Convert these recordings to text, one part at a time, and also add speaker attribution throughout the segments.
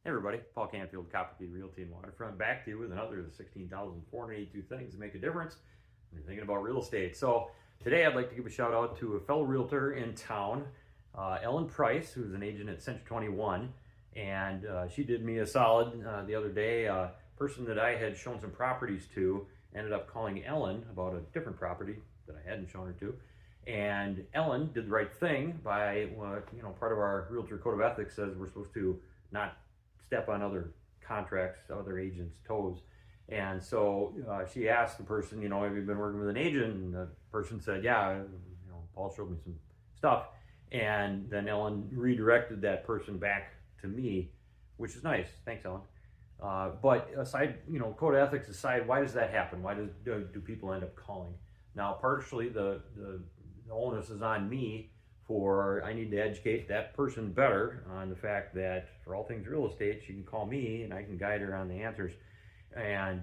Speaker 1: Hey everybody, Paul Canfield, Copperkey Realty and Waterfront, back to you with another of the 16,482 things that make a difference when you're thinking about real estate. So today I'd like to give a shout out to a fellow realtor in town, Ellen Price, who's an agent at Century 21, and she did me a solid the other day. A person that I had shown some properties to ended up calling Ellen about a different property that I hadn't shown her to. And Ellen did the right thing by, part of our realtor code of ethics says we're supposed to not step on other contracts, other agents' toes. And so she asked the person, have you been working with an agent? And the person said, yeah, Paul showed me some stuff. And then Ellen redirected that person back to me, which is nice. Thanks, Ellen. But aside, code of ethics aside, why does that happen? Why do people end up calling? Now, partially the onus is on me for I need to educate that person better on the fact that for all things real estate, she can call me and I can guide her on the answers. And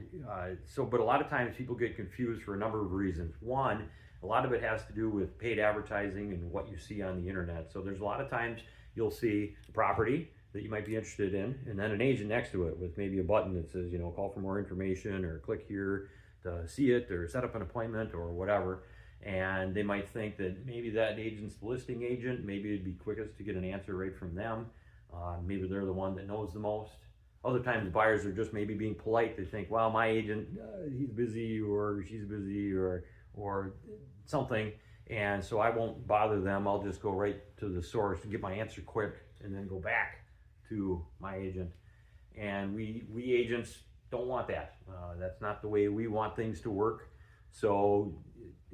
Speaker 1: but a lot of times people get confused for a number of reasons. One, a lot of it has to do with paid advertising and what you see on the internet. So there's a lot of times you'll see a property that you might be interested in, and then an agent next to it with maybe a button that says, call for more information or click here to see it or set up an appointment or whatever. And they might think that maybe that agent's the listing agent. Maybe it'd be quickest to get an answer right from them. Maybe they're the one that knows the most. Other times buyers are just maybe being polite. They think, well, my agent, he's busy or she's busy or something. And so I won't bother them. I'll just go right to the source and get my answer quick and then go back to my agent. And we agents don't want that. That's not the way we want things to work. So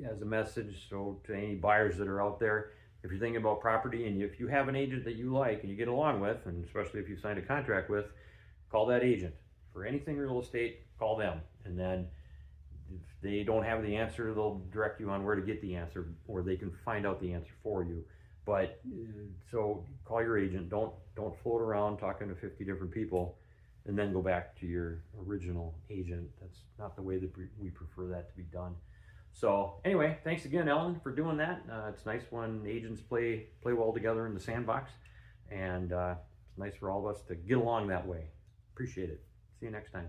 Speaker 1: as a message, to any buyers that are out there, if you're thinking about property and if you have an agent that you like and you get along with, and especially if you signed a contract with, call that agent. For anything real estate, call them. And then if they don't have the answer, they'll direct you on where to get the answer, or they can find out the answer for you. But so call your agent. Don't float around talking to 50 different people and then go back to your original agent. That's not the way that we prefer that to be done. So anyway, thanks again, Ellen, for doing that. It's nice when agents play well together in the sandbox, and it's nice for all of us to get along that way. Appreciate it. See you next time.